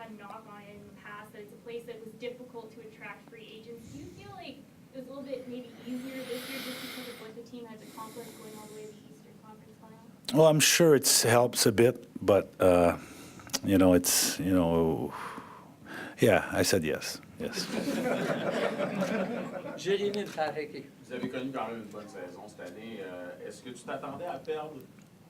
had a knock on it in the past, that it's a place that was difficult to attract free agents. Do you feel like it was a little bit maybe easier this year just because of what the team has accomplished going all the way to the Eastern Conference Final? Well, I'm sure it helps a bit, but, yeah, I said yes. Yes. Jérémy Tareki. Vous avez connu quand même une bonne saison cette année. Est-ce que tu t'attendais à perdre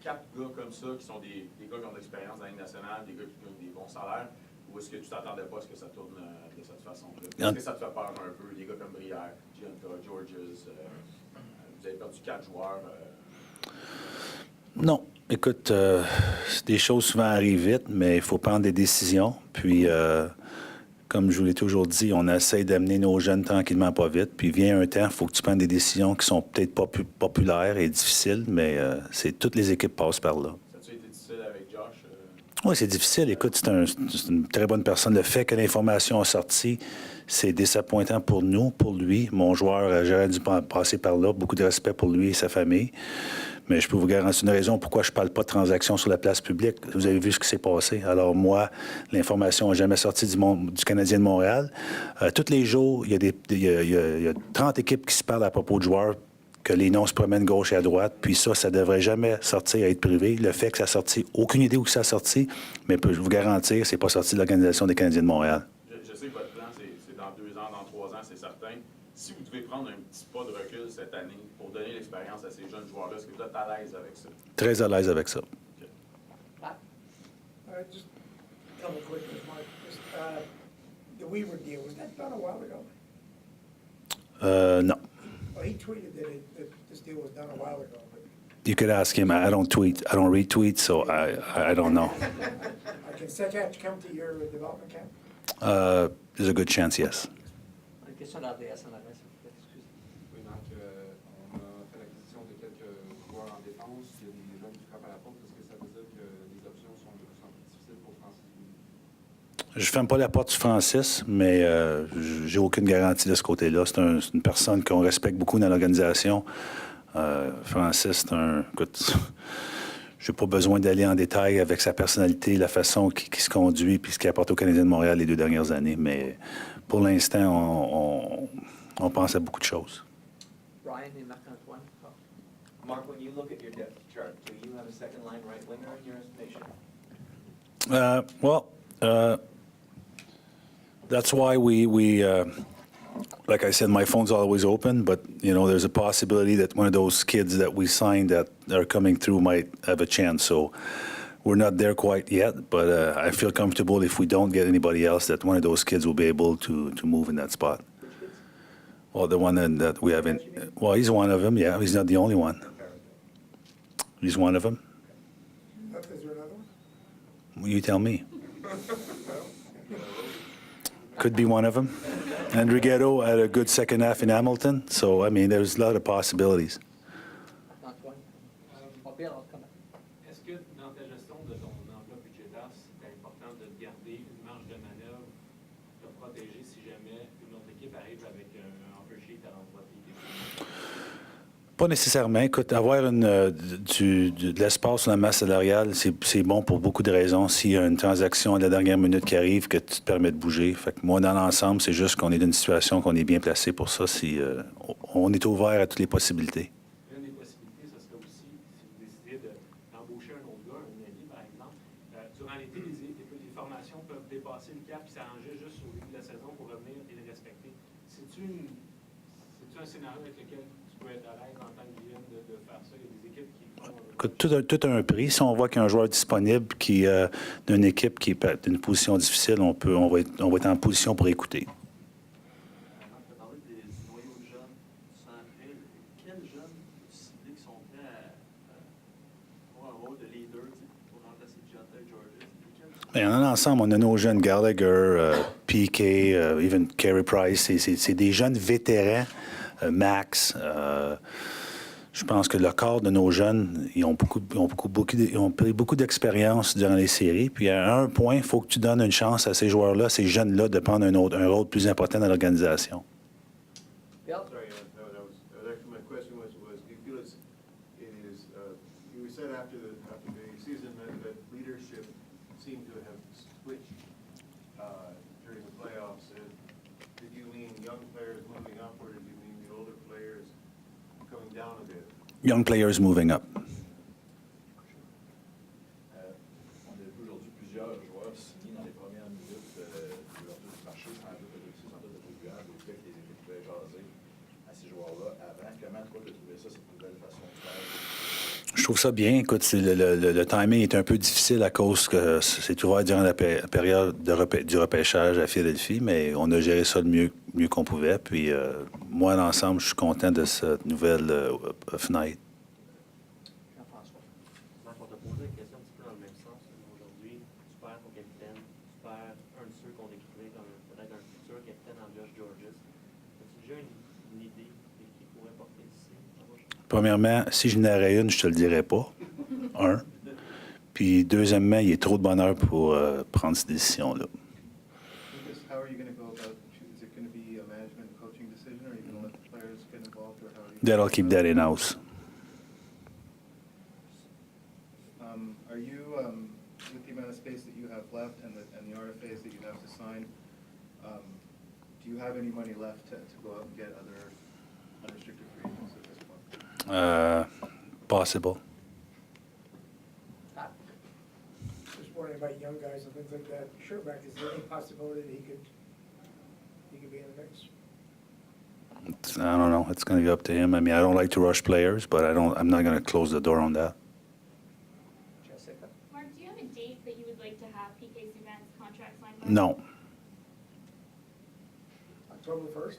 4 gars comme ça, qui sont des gars qui ont de l'expérience dans la Ligue nationale, des gars qui ont des bons salaires, ou est-ce que tu t'attendais pas à ce que ça tourne de cette façon-là? Est-ce que ça te fait peur un peu, des gars comme Brière, Gianca, Georges, vous avez perdu 4 joueurs? Non. Écoute, des choses souvent arrivent vite, mais il faut prendre des décisions. Puis, comme je vous l'ai toujours dit, on essaie d'amener nos jeunes tranquillement, pas vite. Puis vient un temps, il faut que tu prennes des décisions qui sont peut-être pas plus populaires et difficiles, mais toutes les équipes passent par là. Ça a-tu été difficile avec Josh? Oui, c'est difficile. Écoute, c'est une très bonne personne. Le fait que l'information est sortie, c'est désappointant pour nous, pour lui. Mon joueur, j'aurais dû passer par là. Beaucoup de respect pour lui et sa famille. Mais je peux vous garantir une raison pourquoi je ne parle pas de transactions sur la place publique. Vous avez vu ce qui s'est passé. Alors moi, l'information n'a jamais sorti du Canadien de Montréal. Tous les jours, il y a 30 équipes qui se parlent à propos de joueurs, que les noms se promènent gauche et à droite. Puis ça ne devrait jamais sortir à être privé. Le fait que ça a sorti, aucune idée où ça a sorti, mais je peux vous garantir, c'est pas sorti de l'Organisation des Canadiens de Montréal. Je sais que votre plan, c'est dans 2 ans, dans 3 ans, c'est certain. Si vous devez prendre un petit pas de recul cette année pour donner l'expérience à ces jeunes joueurs-là, est-ce que vous êtes à l'aise avec ça? Très à l'aise avec ça. Just a couple quick ones, Mark. The Weaver deal, was that done a while ago? No. Well, he tweeted that this deal was done a while ago, but You could ask him. I don't tweet. I don't retweet, so I don't know. can Sechat come to your development camp? There's a good chance, yes. Une question d'RDS en arrêt, s'il vous plaît. Excusez. Oui, donc, on a fait l'acquisition de quelques joueurs en défense. Il y a des jeunes qui frappent à la porte. Est-ce que ça veut dire que les options sont plus difficiles pour Francis Louis? Je ne ferme pas la porte sur Francis, mais j'ai aucune garantie de ce côté-là. C'est une personne qu'on respecte beaucoup dans l'organisation. Francis, c'est un... Écoute, je n'ai pas besoin d'aller en détail avec sa personnalité, la façon qu'il se conduit puis ce qu'il apporte au Canadien de Montréal les 2 dernières années. Mais pour l'instant, on pense à beaucoup de choses. Brian et Marc-Antoine. Mark, when you look at your depth chart, do you have a second line right winger in your estimation? That's why we like I said, my phone's always open, but, there's a possibility that one of those kids that we signed that are coming through might have a chance. So we're not there quite yet, but I feel comfortable if we don't get anybody else that one of those kids will be able to move in that spot. Well, the one that we haven't... Well, he's one of them, yeah. He's not the only one. He's one of them. Is there another one? You tell me. Could be one of them. And Righetto had a good second half in Hamilton. So, there's a lot of possibilities. Marc-Antoine. Pierre, comment? Est-ce que dans ta gestion de ton enveloppe budgétaire, c'est important de garder une marge de manœuvre, de protéger si jamais une autre équipe arrive avec un offer sheet à l'endroit de l'équipe? Pas nécessairement. Écoute, avoir de l'espace sur la masse salariale, c'est bon pour beaucoup de raisons. S'il y a une transaction à la dernière minute qui arrive, que tu te permets de bouger. Fait que moi, dans l'ensemble, c'est juste qu'on est dans une situation qu'on est bien placé pour ça. On est ouvert à toutes les possibilités. Une des possibilités, ce serait aussi, si vous décidez d'embaucher un autre gars, un ami par exemple, durant l'été, les formations peuvent dépasser le cap et s'arranger juste au début de la saison pour revenir et les respecter. C'est-tu un scénario avec lequel tu peux être à l'aise en tant que GM de faire ça? Il y a des équipes qui font... Écoute, tout a un prix. Si on voit qu'il y a un joueur disponible qui d'une équipe qui est d'une position difficile, on va être en position pour écouter. Marc, tu as parlé des noyaux de jeunes centrés. Quels jeunes ciblés qui sont prêts à avoir un rôle de leader pour remplacer Gianca et Georges? Bien, en ensemble, on a nos jeunes Gallagher, Piquet, even Carey Price. C'est des jeunes vétérans, Max. Je pense que le corps de nos jeunes, ils ont pris beaucoup d'expérience durant les séries. Puis à un point, il faut que tu donnes une chance à ces joueurs-là, ces jeunes-là, de prendre un rôle plus important dans l'organisation. Pierre? Sorry, that was actually my question was do you feel it is you said after the season that leadership seemed to have switched Young players moving up. On a vu aujourd'hui plusieurs joueurs signés dans les premières minutes de leur tour du marché, sans doute attribuable au fait que les équipes pouvaient jaser à ces joueurs-là avant. Comment toi tu as trouvé ça, cette nouvelle façon de faire? Je trouve ça bien. Écoute, le timing est un peu difficile à cause que c'est ouvert durant la période du repêchage à Philadelphie, mais on a géré ça le mieux qu'on pouvait. Puis moi, l'ensemble, je suis content de cette nouvelle fenêtre. Jean-François. Marc, on t'a posé une question un petit peu dans le même sens. Aujourd'hui, tu perds ton capitaine, tu perds un de ceux qu'on décrivait comme peut-être un futur capitaine en Josh Georges. As-tu déjà une idée de qui pourrait porter ici l'an prochain? Premièrement, si je n'aurais une, je te le dirais pas. Un. Puis deuxièmement, il y a trop de bonheur pour prendre cette décision-là. Lucas, how are you going to go about, is it going to be a management and coaching decision, or are you going to let the players get involved, or how are you? That'll keep that in-house. Are you, with the amount of space that you have left and the RFAs that you have to sign, do you have any money left to go out and get other unrestricted free agents at this point? Possible. Pat? Just wondering about young guys and things like that. Sherback, is there any possibility that he could be in the mix? I don't know. It's going to be up to him. I mean, I don't like to rush players, but I'm not going to close the door on that. Jessica? Mark, do you have a date that you would like to have PK Subban's contract signed by? No. October 1st?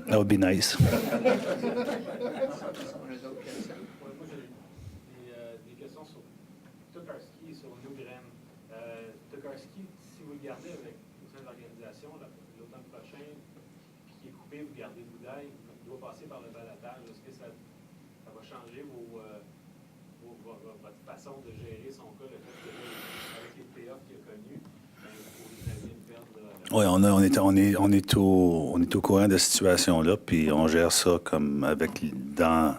That would be nice. Someone is out, Jessica? Ouais, moi, j'ai des questions sur Tokarski et sur Nugren. Tokarski, si vous le gardez au sein de l'organisation, l'automne prochain, puis qui est coupé, vous gardez Boudaille, il doit passer par le balotage. Est-ce que ça va changer votre façon de gérer son cas, le fait que avec les playoffs qu'il a connus, pour les amis de perdre? Oui, on est au courant de cette situation-là, puis on gère ça comme dans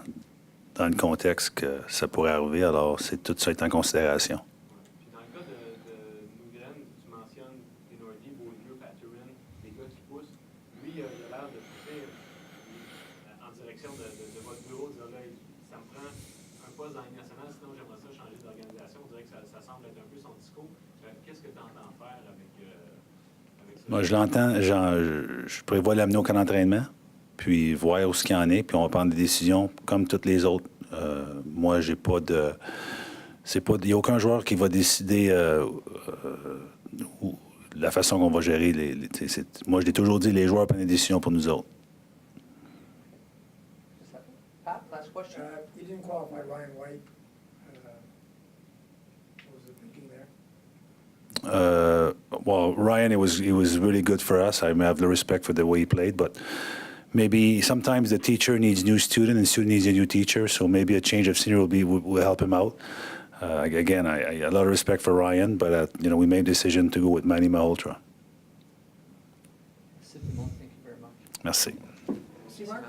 le contexte que ça pourrait arriver. Alors, tout ça est en considération. Puis dans le cas de Nugren, tu mentionnes Denardy, Beaulieu, Paturin, les gars qui poussent. Lui, il a l'air de pousser en direction de votre bureau, de dire là, ça me prend un poste dans la Ligue nationale, sinon j'aimerais ça changer d'organisation. On dirait que ça semble être un peu son discours. Qu'est-ce que tu entends faire avec ça? Moi, je l'entends. Je prévois l'amener au camp d'entraînement, puis voir où ce qu'il en est, puis on va prendre des décisions comme toutes les autres. Moi, j'ai pas de... Il n'y a aucun joueur qui va décider la façon qu'on va gérer. Moi, je l'ai toujours dit, les joueurs prennent des décisions pour nous autres. Pat, last question? You didn't qualify Ryan White. What was the thinking there? Well, Ryan, he was really good for us. I have the respect for the way he played, but maybe sometimes the teacher needs a new student and the student needs a new teacher, so maybe a change of scenery will help him out. Again, I a lot of respect for Ryan, but we made a decision to go with Manny Malhotra. Merci tout le monde. Thank you very much. Merci. See, Mark?